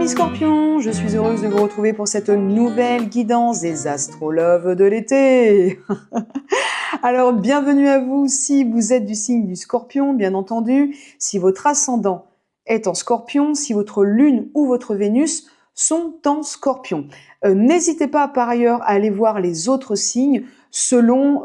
Amis Scorpions, je suis heureuse de vous retrouver pour cette nouvelle guidance des astroloves de l'été. Alors, bienvenue à vous si vous êtes du signe du Scorpion, bien entendu, si votre ascendant est en Scorpion, si votre Lune ou votre Vénus sont en Scorpion. N'hésitez pas par ailleurs à aller voir les autres signes selon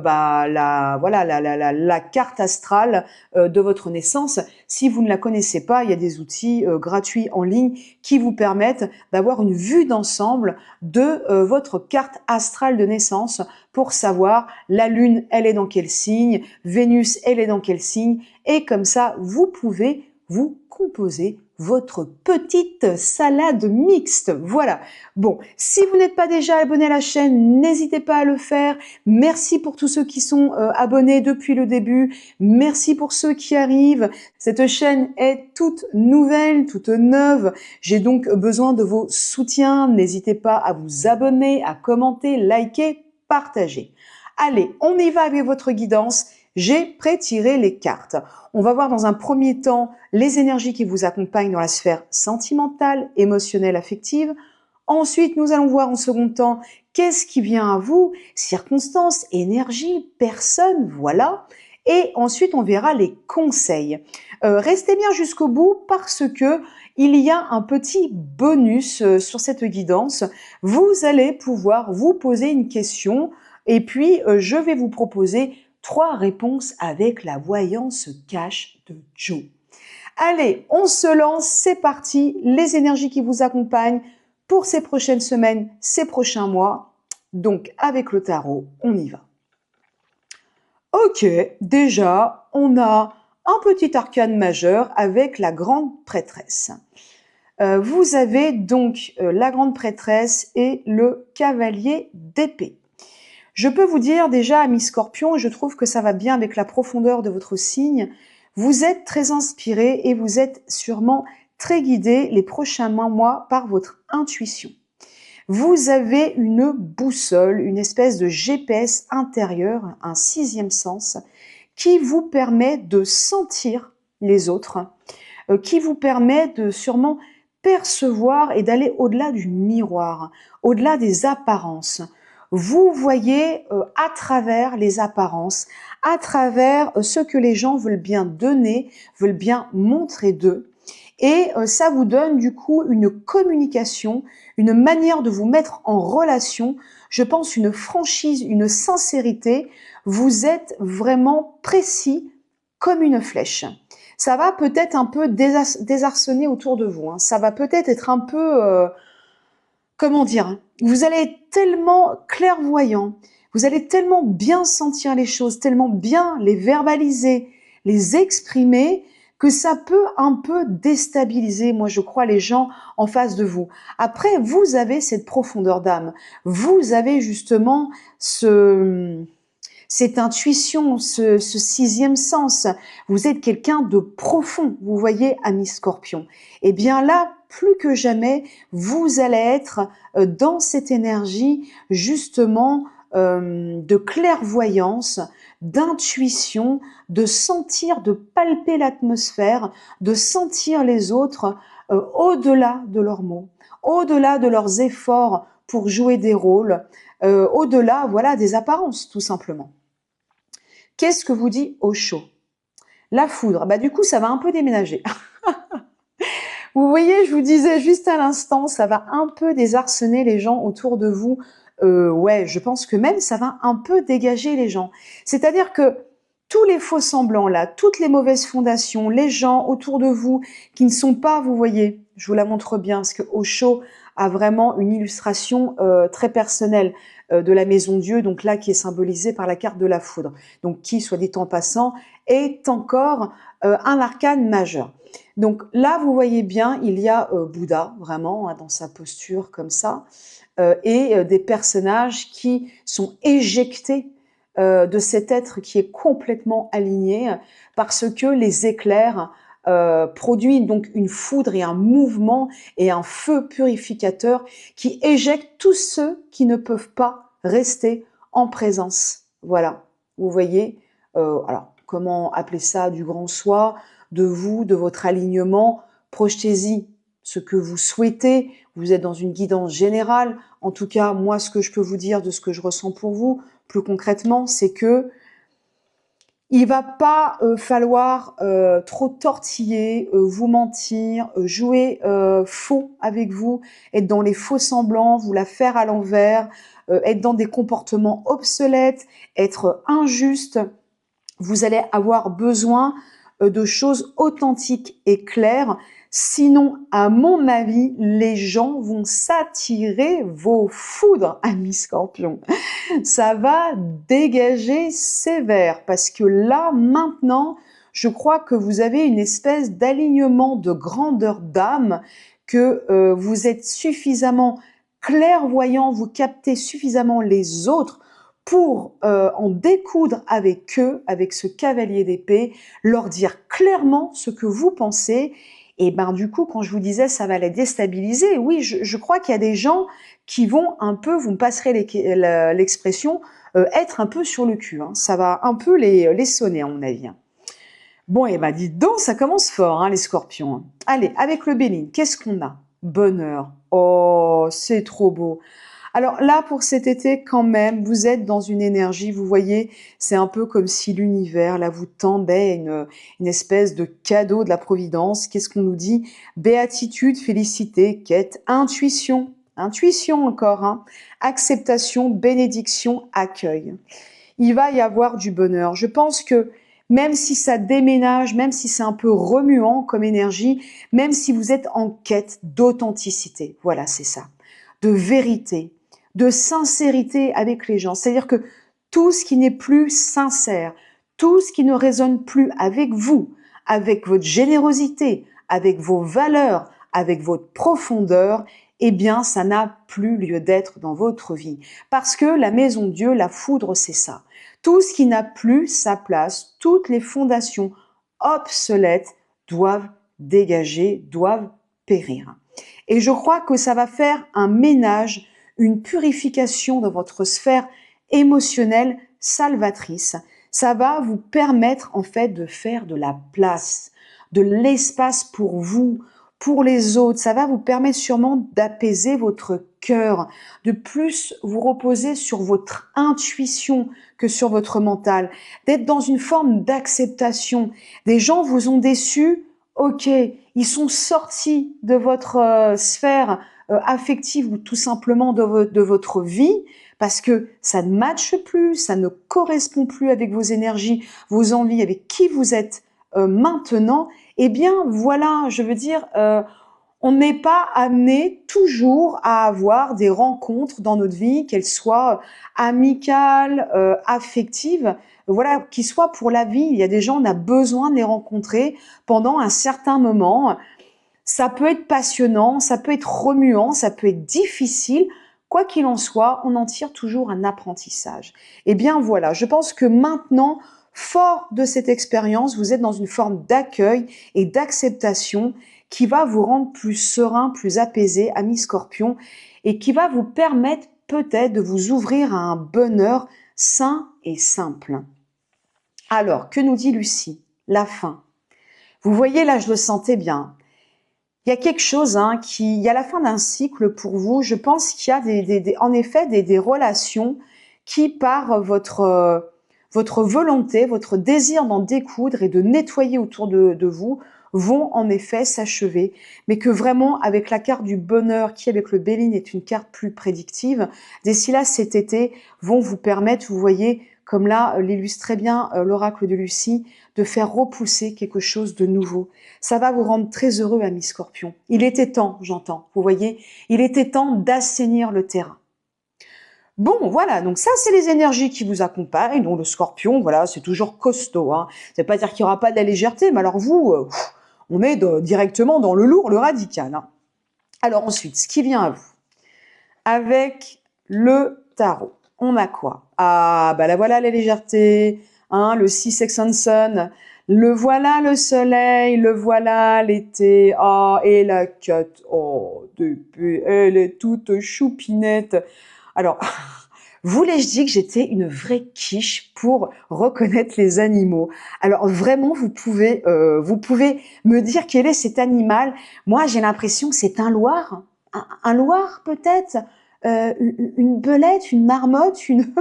la carte astrale de votre naissance. Si vous ne la connaissez pas, il y a des outils gratuits en ligne qui vous permettent d'avoir une vue d'ensemble de votre carte astrale de naissance pour savoir la Lune, elle est dans quel signe, Vénus, elle est dans quel signe, et comme ça, vous pouvez vous composer votre petite salade mixte. Voilà. Bon, si vous n'êtes pas déjà abonné à la chaîne, n'hésitez pas à le faire. Merci pour tous ceux qui sont abonnés depuis le début. Merci pour ceux qui arrivent. Cette chaîne est toute nouvelle, toute neuve. J'ai donc besoin de vos soutiens. N'hésitez pas à vous abonner, à commenter, liker, partager. Allez, on y va avec votre guidance. J'ai pré-tiré les cartes. On va voir dans un premier temps les énergies qui vous accompagnent dans la sphère sentimentale, émotionnelle, affective. Ensuite, nous allons voir en second temps qu'est-ce qui vient à vous, circonstances, énergie, personnes, voilà. Et ensuite, on verra les conseils. Restez bien jusqu'au bout parce que il y a un petit bonus sur cette guidance. Vous allez pouvoir vous poser une question et puis je vais vous proposer 3 réponses avec la voyance cash de Joe. Allez, on se lance, c'est parti, les énergies qui vous accompagnent pour ces prochaines semaines, ces prochains mois. Donc, avec le tarot, on y va. Ok, déjà, on a un petit arcane majeur avec la grande prêtresse. Vous avez donc la grande prêtresse et le cavalier d'épée. Je peux vous dire déjà, amis Scorpion, et je trouve que ça va bien avec la profondeur de votre signe, vous êtes très inspiré et vous êtes sûrement très guidé les prochains mois par votre intuition. Vous avez une boussole, une espèce de GPS intérieur, un 6e sens, qui vous permet de sentir les autres, qui vous permet de sûrement percevoir et d'aller au-delà du miroir, au-delà des apparences. Vous voyez à travers les apparences, à travers ce que les gens veulent bien donner, veulent bien montrer d'eux. Et ça vous donne du coup une communication, une manière de vous mettre en relation, je pense une franchise, une sincérité. Vous êtes vraiment précis comme une flèche. Ça va peut-être un peu désarçonner autour de vous. Ça va peut-être être un peu... comment dire, vous allez être tellement clairvoyant, vous allez tellement bien sentir les choses, tellement bien les verbaliser, les exprimer, que ça peut un peu déstabiliser, moi je crois, les gens en face de vous. Après, vous avez cette profondeur d'âme, vous avez justement cette intuition, ce 6e sens. Vous êtes quelqu'un de profond, vous voyez, ami Scorpion. Eh bien là, plus que jamais, vous allez être dans cette énergie justement de clairvoyance, d'intuition, de sentir, de palper l'atmosphère, de sentir les autres au-delà de leurs mots, au-delà de leurs efforts pour jouer des rôles, au-delà, voilà, des apparences, tout simplement. Qu'est-ce que vous dit Osho? La foudre. Bah, du coup, ça va un peu déménager. Vous voyez, je vous disais juste à l'instant, ça va un peu désarçonner les gens autour de vous. Ouais, je pense que même ça va un peu dégager les gens. C'est-à-dire que tous les faux semblants là, toutes les mauvaises fondations, les gens autour de vous qui ne sont pas, vous voyez, je vous la montre bien, parce que Osho a vraiment une illustration très personnelle de la maison Dieu, donc là qui est symbolisée par la carte de la foudre, donc qui, soit dit en passant, est encore un arcane majeur. Donc là, vous voyez bien, il y a Bouddha, vraiment, dans sa posture comme ça, et des personnages qui sont éjectés de cet être qui est complètement aligné parce que les éclairs produisent donc une foudre et un mouvement et un feu purificateur qui éjecte tous ceux qui ne peuvent pas rester en présence. Voilà, vous voyez, alors comment appeler ça, du grand soi, de vous, de votre alignement, projetez-y ce que vous souhaitez. Vous êtes dans une guidance générale. En tout cas, moi, ce que je peux vous dire de ce que je ressens pour vous, plus concrètement, c'est que il va pas falloir trop tortiller, vous mentir, jouer faux avec vous, être dans les faux semblants, vous la faire à l'envers, être dans des comportements obsolètes, être injuste. Vous allez avoir besoin de choses authentiques et claires. Sinon, à mon avis, les gens vont s'attirer vos foudres, amis Scorpions. Ça va dégager sévère parce que là, maintenant, je crois que vous avez une espèce d'alignement de grandeur d'âme, que vous êtes suffisamment clairvoyant, vous captez suffisamment les autres pour en découdre avec eux, avec ce cavalier d'épée, leur dire clairement ce que vous pensez. Et ben du coup, quand je vous disais ça va les déstabiliser, oui, je crois qu'il y a des gens qui vont un peu, vous me passerez l'expression, être un peu sur le cul. Hein. Ça va un peu les sonner, à mon avis. Hein. Bon, et ben dites donc, ça commence fort, hein, les scorpions. Hein. Allez, avec le Béline, qu'est-ce qu'on a? Bonheur. Oh, c'est trop beau. Alors là, pour cet été, quand même, vous êtes dans une énergie, vous voyez, c'est un peu comme si l'univers, là, vous tendait une espèce de cadeau de la Providence. Qu'est-ce qu'on nous dit? Béatitude, félicité, quête, intuition. Intuition encore, hein. Acceptation, bénédiction, accueil. Il va y avoir du bonheur. Je pense que même si ça déménage, même si c'est un peu remuant comme énergie, même si vous êtes en quête d'authenticité, voilà, c'est ça, de vérité, de sincérité avec les gens. C'est-à-dire que tout ce qui n'est plus sincère, tout ce qui ne résonne plus avec vous, avec votre générosité, avec vos valeurs, avec votre profondeur, eh bien, ça n'a plus lieu d'être dans votre vie. Parce que la maison de Dieu, la foudre, c'est ça. Tout ce qui n'a plus sa place, toutes les fondations obsolètes doivent dégager, doivent périr. Et je crois que ça va faire un ménage, une purification dans votre sphère émotionnelle salvatrice. Ça va vous permettre en fait de faire de la place, de l'espace pour vous, pour les autres. Ça va vous permettre sûrement d'apaiser votre cœur, de plus vous reposer sur votre intuition que sur votre mental, d'être dans une forme d'acceptation. Des gens vous ont déçu, ok, ils sont sortis de votre sphère affective ou tout simplement de votre vie parce que ça ne matche plus, ça ne correspond plus avec vos énergies, vos envies, avec qui vous êtes maintenant. Eh bien, voilà, je veux dire, on n'est pas amené toujours à avoir des rencontres dans notre vie, qu'elles soient amicales, affectives, voilà, qui soient pour la vie. Il y a des gens, on a besoin de les rencontrer pendant un certain moment. Ça peut être passionnant, ça peut être remuant, ça peut être difficile. Quoi qu'il en soit, on en tire toujours un apprentissage. Eh bien voilà, je pense que maintenant, fort de cette expérience, vous êtes dans une forme d'accueil et d'acceptation qui va vous rendre plus serein, plus apaisé, ami Scorpion, et qui va vous permettre peut-être de vous ouvrir à un bonheur sain et simple. Alors, que nous dit Lucie? La fin. Vous voyez, là, je le sentais bien. Il y a quelque chose il y a la fin d'un cycle pour vous. Je pense qu'il y a en effet des relations qui, par votre volonté, votre désir d'en découdre et de nettoyer autour de vous, vont en effet s'achever. Mais que vraiment, avec la carte du bonheur, qui avec le Béline est une carte plus prédictive, d'ici là, cet été, vont vous permettre, vous voyez, comme là l'illustre très bien l'oracle de Lucie, de faire repousser quelque chose de nouveau. Ça va vous rendre très heureux, amis Scorpion. Il était temps, j'entends, vous voyez, il était temps d'assainir le terrain. Bon, voilà, donc ça, c'est les énergies qui vous accompagnent. Donc le Scorpion, voilà, c'est toujours costaud. Hein. Ça veut pas dire qu'il n'y aura pas de la légèreté, mais alors vous, on est directement dans le lourd, le radical. Hein. Alors ensuite, ce qui vient à vous, avec le tarot, on a quoi? Ah, bah la voilà la légèreté, hein, le 6 Sun, le voilà le soleil, le voilà l'été, ah, et la quête, oh, depuis, elle est toute choupinette. Alors, Voulais-je dire que j'étais une vraie quiche pour reconnaître les animaux? Alors vraiment, vous pouvez me dire quel est cet animal. Moi, j'ai l'impression que c'est un loir, un loir peut-être, une belette, une marmotte, une...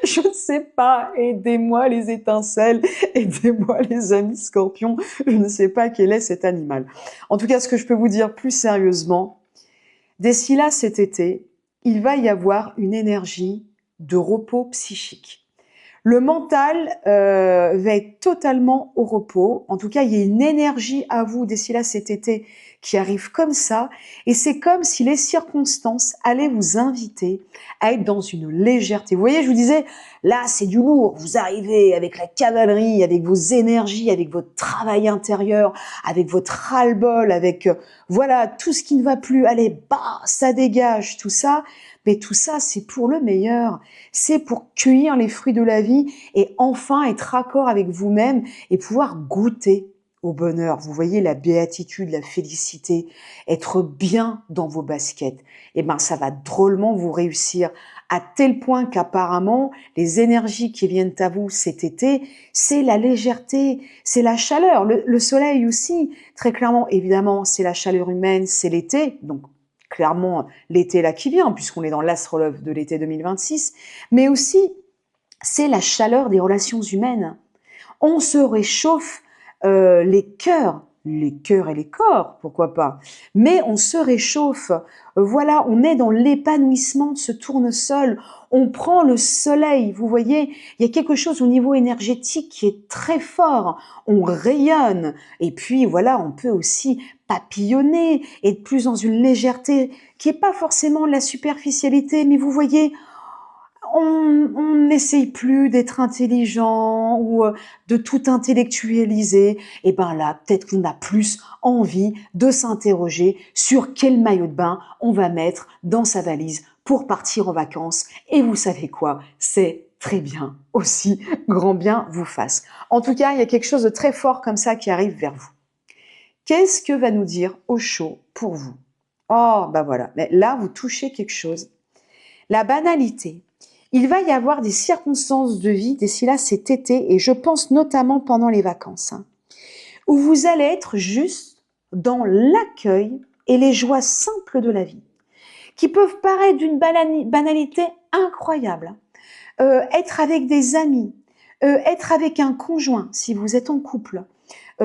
Je ne sais pas. Aidez-moi les étincelles, aidez-moi les amis scorpions. Je ne sais pas quel est cet animal. En tout cas, ce que je peux vous dire plus sérieusement, d'ici là, cet été, il va y avoir une énergie de repos psychique. Le mental va être totalement au repos. En tout cas, il y a une énergie à vous d'ici là cet été qui arrive comme ça. Et c'est comme si les circonstances allaient vous inviter à être dans une légèreté. Vous voyez, je vous disais, là, c'est du lourd. Vous arrivez avec la cavalerie, avec vos énergies, avec votre travail intérieur, avec votre ras-le-bol, avec, voilà, tout ce qui ne va plus. Allez, bah, ça dégage, tout ça. Mais tout ça, c'est pour le meilleur. C'est pour cueillir les fruits de la vie et enfin être raccord avec vous-même et pouvoir goûter au bonheur. Vous voyez la béatitude, la félicité, être bien dans vos baskets. Eh ben, ça va drôlement vous réussir à tel point qu'apparemment, les énergies qui viennent à vous cet été, c'est la légèreté, c'est la chaleur. Le soleil aussi, très clairement, évidemment, c'est la chaleur humaine, c'est l'été. Donc, clairement, l'été là qui vient, puisqu'on est dans l'astrologue de l'été 2026, mais aussi, c'est la chaleur des relations humaines. On se réchauffe les cœurs et les corps, pourquoi pas. Mais on se réchauffe. Voilà, on est dans l'épanouissement de ce tournesol. On prend le soleil. Vous voyez, il y a quelque chose au niveau énergétique qui est très fort. On rayonne. Et puis voilà, on peut aussi papillonner, être plus dans une légèreté qui est pas forcément de la superficialité, mais vous voyez, on n'essaye plus d'être intelligent ou de tout intellectualiser. Et ben là, peut-être qu'on a plus envie de s'interroger sur quel maillot de bain on va mettre dans sa valise pour partir en vacances. Et vous savez quoi? C'est très bien aussi, grand bien vous fasse. En tout cas, il y a quelque chose de très fort comme ça qui arrive vers vous. Qu'est-ce que va nous dire Osho pour vous? Oh, ben voilà. Mais là, vous touchez quelque chose. La banalité. Il va y avoir des circonstances de vie d'ici là cet été, et je pense notamment pendant les vacances, où vous allez être juste dans l'accueil et les joies simples de la vie, qui peuvent paraître d'une banalité incroyable. Être avec des amis, être avec un conjoint si vous êtes en couple,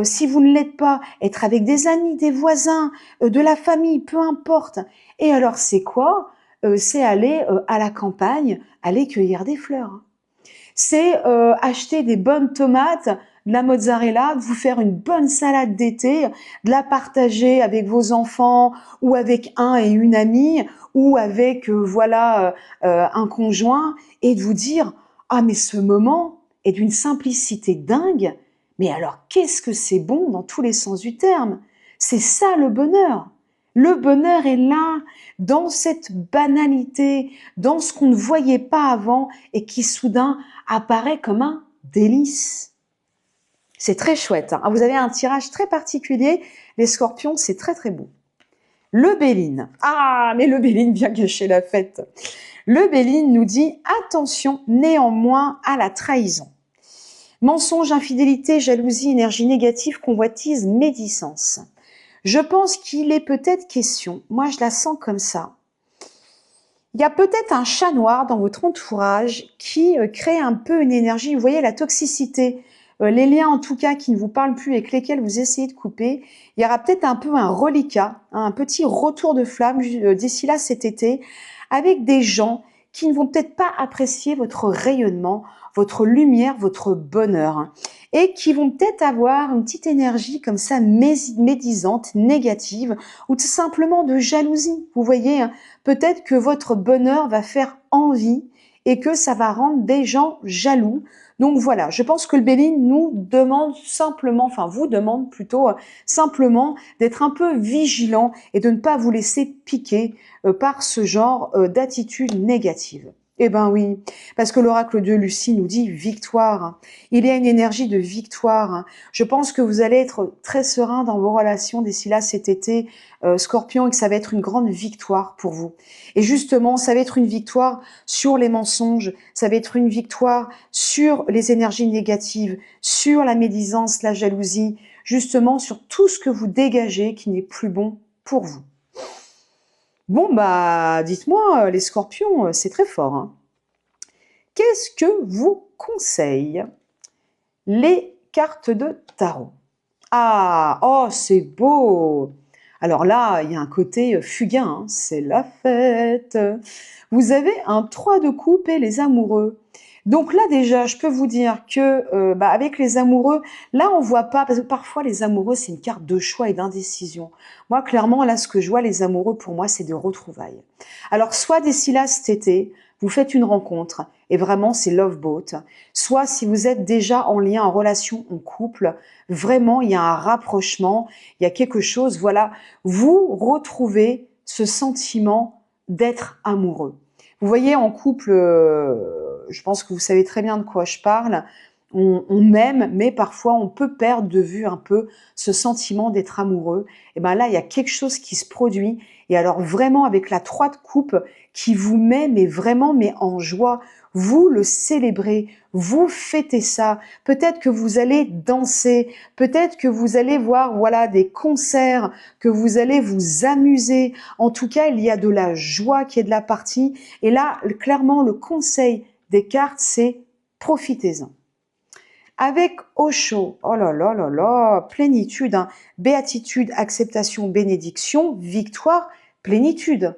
si vous ne l'êtes pas, être avec des amis, des voisins, de la famille, peu importe. Et alors c'est quoi? C'est aller à la campagne, aller cueillir des fleurs. C'est acheter des bonnes tomates, de la mozzarella, vous faire une bonne salade d'été, de la partager avec vos enfants ou avec un et une amie ou avec un conjoint et de vous dire ah mais ce moment est d'une simplicité dingue, mais alors qu'est-ce que c'est bon dans tous les sens du terme. C'est ça le bonheur. Le bonheur est là, dans cette banalité, dans ce qu'on ne voyait pas avant et qui soudain apparaît comme un délice. C'est très chouette. Hein. Vous avez un tirage très particulier. Les scorpions, c'est très très beau. Le Béline. Ah, mais le Béline vient gâcher la fête. Le Béline nous dit attention néanmoins à la trahison. Mensonge, infidélité, jalousie, énergie négative, convoitise, médisance. Je pense qu'il est peut-être question, moi je la sens comme ça, il y a peut-être un chat noir dans votre entourage qui crée un peu une énergie, vous voyez la toxicité, les liens en tout cas qui ne vous parlent plus et avec lesquels vous essayez de couper, il y aura peut-être un peu un reliquat, un petit retour de flamme d'ici là cet été, avec des gens qui ne vont peut-être pas apprécier votre rayonnement, votre lumière, votre bonheur, et qui vont peut-être avoir une petite énergie comme ça médisante, négative, ou tout simplement de jalousie. Vous voyez, peut-être que votre bonheur va faire envie et que ça va rendre des gens jaloux. Donc voilà, je pense que le Béline nous demande simplement, enfin vous demande plutôt simplement d'être un peu vigilant et de ne pas vous laisser piquer par ce genre d'attitude négative. Eh ben oui, parce que l'oracle de Lucie nous dit victoire. Il y a une énergie de victoire. Je pense que vous allez être très serein dans vos relations d'ici là cet été, Scorpion, et que ça va être une grande victoire pour vous. Et justement, ça va être une victoire sur les mensonges, ça va être une victoire sur les énergies négatives, sur la médisance, la jalousie, justement sur tout ce que vous dégagez qui n'est plus bon pour vous. Bon, bah, dites-moi, les scorpions, c'est très fort, hein. Qu'est-ce que vous conseillent les cartes de tarot? Ah, oh, c'est beau! Alors là, il y a un côté fugain, hein, c'est la fête. Vous avez un 3 de coupe et les amoureux. Donc là déjà, je peux vous dire que avec les amoureux, là on voit pas, parce que parfois les amoureux c'est une carte de choix et d'indécision. Moi clairement là ce que je vois les amoureux pour moi c'est de retrouvailles. Alors soit d'ici là cet été, vous faites une rencontre et vraiment c'est love boat. Soit si vous êtes déjà en lien, en relation, en couple, vraiment il y a un rapprochement, il y a quelque chose, voilà, vous retrouvez ce sentiment d'être amoureux. Vous voyez, en couple, je pense que vous savez très bien de quoi je parle, on aime, mais parfois on peut perdre de vue un peu ce sentiment d'être amoureux. Et bien là, il y a quelque chose qui se produit. Et alors vraiment, avec la 3 de coupe qui vous met, mais vraiment, mais en joie, vous le célébrez, vous fêtez ça. Peut-être que vous allez danser, peut-être que vous allez voir, voilà, des concerts, que vous allez vous amuser. En tout cas, il y a de la joie qui est de la partie. Et là, clairement, le conseil des cartes, c'est profitez-en. Avec Osho, oh là là là là, plénitude, hein, béatitude, acceptation, bénédiction, victoire, plénitude.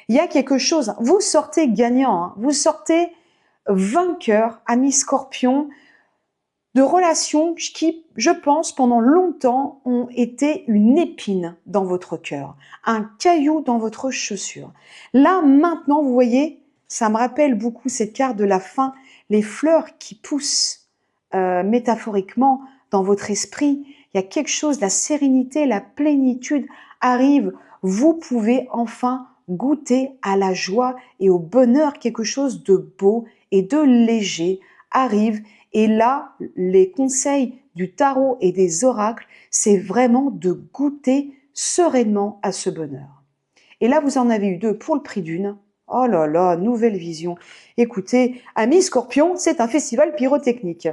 Il y a quelque chose, vous sortez gagnant, hein, vous sortez vainqueur, ami Scorpion, de relations qui, je pense, pendant longtemps ont été une épine dans votre cœur, un caillou dans votre chaussure. Là, maintenant, vous voyez, ça me rappelle beaucoup cette carte de la fin, les fleurs qui poussent métaphoriquement dans votre esprit. Il y a quelque chose, la sérénité, la plénitude arrive. Vous pouvez enfin goûter à la joie et au bonheur, quelque chose de beau et de léger arrive. Et là, les conseils du tarot et des oracles, c'est vraiment de goûter sereinement à ce bonheur. Et là, vous en avez eu 2 pour le prix d'une. Oh là là, nouvelle vision. Écoutez, amis Scorpion, c'est un festival pyrotechnique.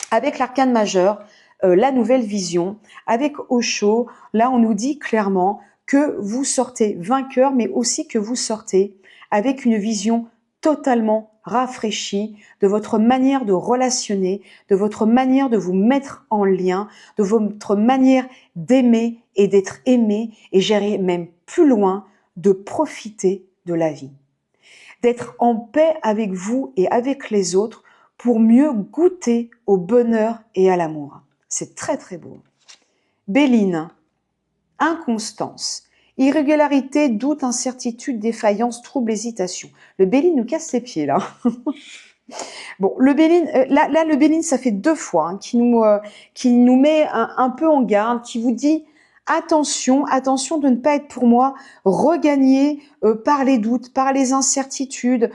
Avec l'arcane majeur, la nouvelle vision, avec Osho, là on nous dit clairement que vous sortez vainqueur, mais aussi que vous sortez avec une vision totalement rafraîchie de votre manière de relationner, de votre manière de vous mettre en lien, de votre manière d'aimer et d'être aimé, et j'irai même plus loin, de profiter de la vie. D'être en paix avec vous et avec les autres pour mieux goûter au bonheur et à l'amour. C'est très très beau. Béline, inconstance, irrégularité, doute, incertitude, défaillance, trouble, hésitation. Le Béline nous casse les pieds là. Bon, le Béline, là le Béline, ça fait 2 fois hein, qui nous met un peu en garde, qui vous dit attention, attention de ne pas être pour moi regagné par les doutes, par les incertitudes,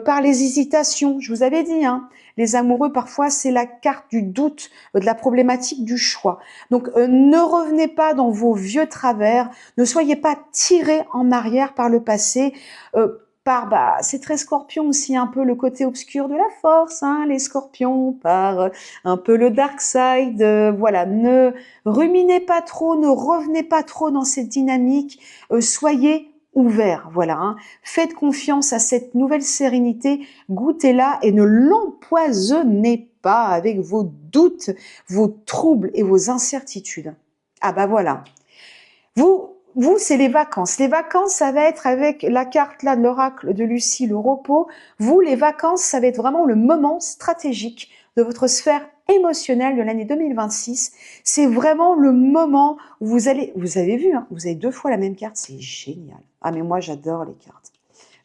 par les hésitations. Je vous avais dit, hein, les amoureux parfois c'est la carte du doute, de la problématique du choix. Donc ne revenez pas dans vos vieux travers, ne soyez pas tirés en arrière par le passé. C'est très scorpion aussi, un peu le côté obscur de la force, hein, les scorpions, par un peu le dark side, voilà, ne ruminez pas trop, ne revenez pas trop dans cette dynamique, soyez ouverts, voilà, hein. Faites confiance à cette nouvelle sérénité, goûtez-la et ne l'empoisonnez pas avec vos doutes, vos troubles et vos incertitudes. Ah bah voilà. Vous, c'est les vacances. Les vacances, ça va être avec la carte là de l'oracle de Lucie, le repos. Vous, les vacances, ça va être vraiment le moment stratégique de votre sphère émotionnelle de l'année 2026. C'est vraiment le moment où vous avez vu, hein, vous avez 2 fois la même carte, c'est génial. Ah mais moi, j'adore les cartes.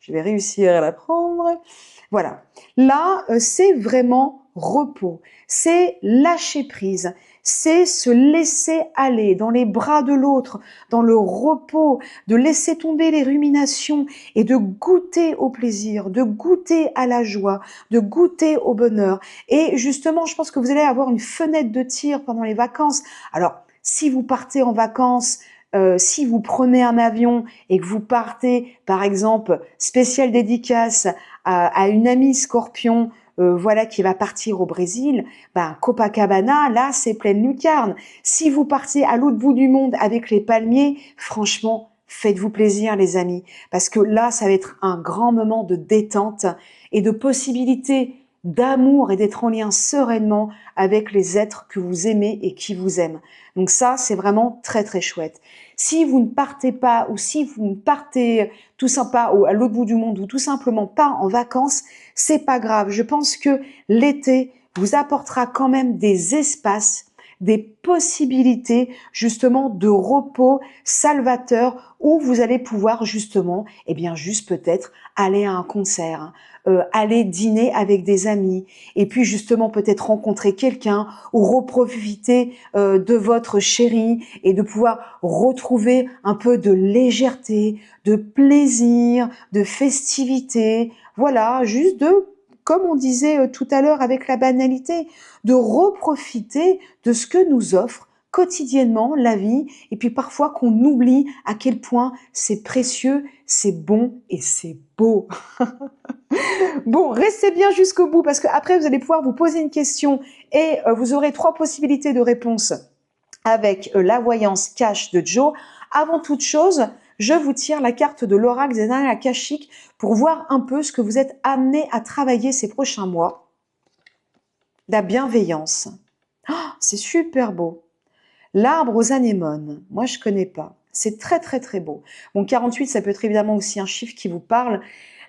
Je vais réussir à la prendre. Voilà. Là, c'est vraiment repos, c'est lâcher prise, c'est se laisser aller dans les bras de l'autre, dans le repos, de laisser tomber les ruminations et de goûter au plaisir, de goûter à la joie, de goûter au bonheur. Et justement, je pense que vous allez avoir une fenêtre de tir pendant les vacances. Alors, si vous partez en vacances, si vous prenez un avion et que vous partez, par exemple, spéciale dédicace à une amie Scorpion, voilà, qui va partir au Brésil, ben, Copacabana, là, c'est pleine lucarne. Si vous partez à l'autre bout du monde avec les palmiers, franchement, faites-vous plaisir, les amis, parce que là, ça va être un grand moment de détente et de possibilité d'amour et d'être en lien sereinement avec les êtres que vous aimez et qui vous aiment. Donc ça, c'est vraiment très, très chouette. Si vous ne partez pas ou si vous ne partez tout simplement à l'autre bout du monde ou tout simplement pas en vacances, c'est pas grave. Je pense que l'été vous apportera quand même des espaces, des possibilités justement de repos salvateur où vous allez pouvoir justement, eh bien juste peut-être aller à un concert, aller dîner avec des amis et puis justement peut-être rencontrer quelqu'un ou reprofiter de votre chéri et de pouvoir retrouver un peu de légèreté, de plaisir, de festivité. Voilà, juste de, comme on disait tout à l'heure avec la banalité, de reprofiter de ce que nous offre quotidiennement la vie et puis parfois qu'on oublie à quel point c'est précieux, c'est bon et c'est beau. Bon, restez bien jusqu'au bout parce qu'après vous allez pouvoir vous poser une question et vous aurez 3 possibilités de réponse avec la voyance cash de Joe. Avant toute chose, je vous tire la carte de l'oracle des annales akashiques pour voir un peu ce que vous êtes amené à travailler ces prochains mois. La bienveillance. Oh, c'est super beau. L'arbre aux anémones. Moi, je connais pas. C'est très, très, très beau. Bon, 48, ça peut être évidemment aussi un chiffre qui vous parle.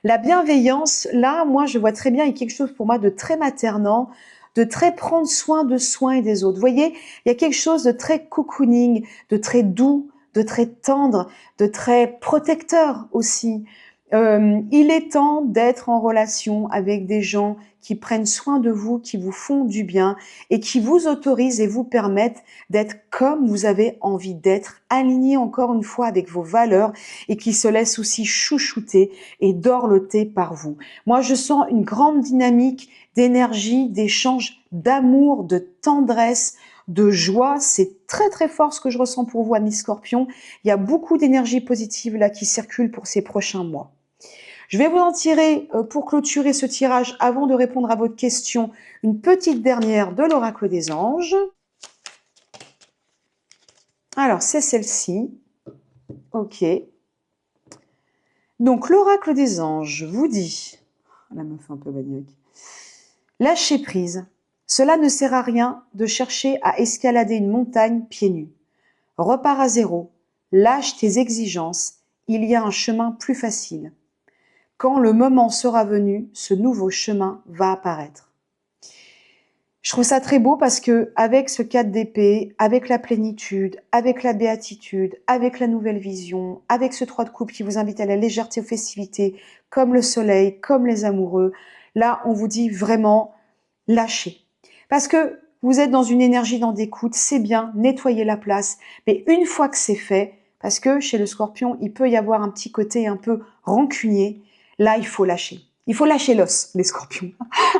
La bienveillance, là, moi, je vois très bien, il y a quelque chose pour moi de très maternant, de très prendre soin de soi et des autres. Vous voyez, il y a quelque chose de très cocooning, de très doux, de très tendre, de très protecteur aussi. Il est temps d'être en relation avec des gens qui prennent soin de vous, qui vous font du bien et qui vous autorisent et vous permettent d'être comme vous avez envie d'être, aligné encore une fois avec vos valeurs et qui se laissent aussi chouchouter et dorloter par vous. Moi, je sens une grande dynamique d'énergie, d'échange, d'amour, de tendresse, de joie. C'est très très fort ce que je ressens pour vous, amis Scorpions. Il y a beaucoup d'énergie positive là qui circule pour ces prochains mois. Je vais vous en tirer, pour clôturer ce tirage, avant de répondre à votre question, une petite dernière de l'oracle des anges. Alors, c'est celle-ci. Ok. Donc, l'oracle des anges vous dit, la meuf un peu maniaque, lâchez prise. Cela ne sert à rien de chercher à escalader une montagne pieds nus. Repars à zéro. Lâche tes exigences. Il y a un chemin plus facile. Quand le moment sera venu, ce nouveau chemin va apparaître. Je trouve ça très beau parce que avec ce 4 d'épée, avec la plénitude, avec la béatitude, avec la nouvelle vision, avec ce 3 de coupe qui vous invite à la légèreté, aux festivités, comme le soleil, comme les amoureux, là, on vous dit vraiment lâchez. Parce que vous êtes dans une énergie d'écoute, c'est bien, nettoyer la place. Mais une fois que c'est fait, parce que chez le scorpion, il peut y avoir un petit côté un peu rancunier, là, il faut lâcher. Il faut lâcher l'os, les scorpions.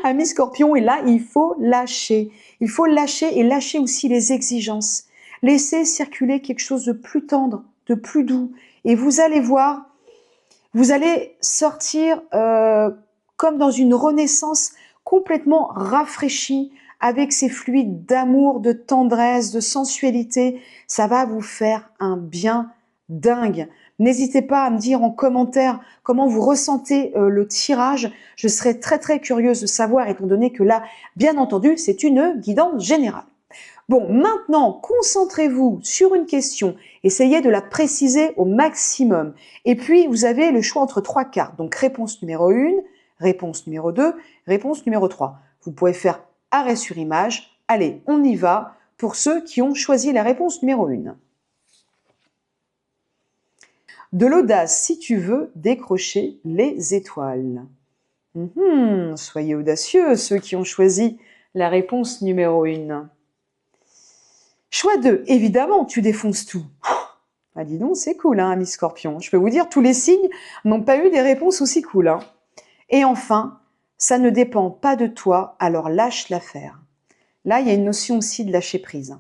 Amis scorpions, et là, il faut lâcher. Il faut lâcher et lâcher aussi les exigences. Laissez circuler quelque chose de plus tendre, de plus doux. Et vous allez voir, vous allez sortir comme dans une renaissance complètement rafraîchie, avec ces fluides d'amour, de tendresse, de sensualité. Ça va vous faire un bien dingue. N'hésitez pas à me dire en commentaire comment vous ressentez le tirage. Je serais très très curieuse de savoir, étant donné que là, bien entendu, c'est une guidance générale. Bon, maintenant, concentrez-vous sur une question. Essayez de la préciser au maximum. Et puis, vous avez le choix entre 3 cartes. Donc, réponse numéro 1, réponse numéro 2, réponse numéro 3. Vous pouvez faire arrêt sur image. Allez, on y va pour ceux qui ont choisi la réponse numéro 1. De l'audace si tu veux décrocher les étoiles. Soyez audacieux, ceux qui ont choisi La réponse numéro 1. Choix 2. Évidemment, tu défonces tout. Bah dis donc, c'est cool, hein, ami Scorpion. Je peux vous dire, tous les signes n'ont pas eu des réponses aussi cool. Hein. Et enfin, ça ne dépend pas de toi, alors lâche l'affaire. Là, il y a une notion aussi de lâcher prise.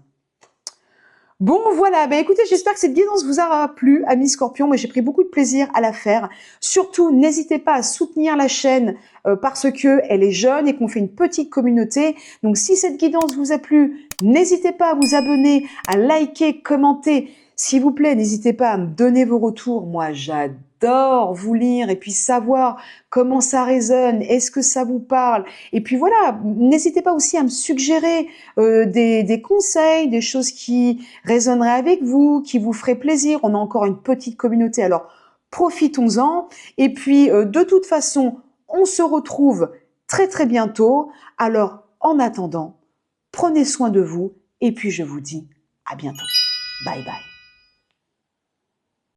Bon, voilà, bah écoutez, j'espère que cette guidance vous aura plu, amis Scorpion. Moi, j'ai pris beaucoup de plaisir à la faire. Surtout, n'hésitez pas à soutenir la chaîne parce que elle est jeune et qu'on fait une petite communauté. Donc, si cette guidance vous a plu, n'hésitez pas à vous abonner, à liker, commenter. S'il vous plaît, n'hésitez pas à me donner vos retours. Moi, j'adore vous lire et puis savoir comment ça résonne, est-ce que ça vous parle. Et puis voilà, n'hésitez pas aussi à me suggérer des conseils, des choses qui résonneraient avec vous, qui vous feraient plaisir. On a encore une petite communauté, alors profitons-en. Et puis, de toute façon, on se retrouve très très bientôt. Alors, en attendant, prenez soin de vous et puis je vous dis à bientôt. Bye bye.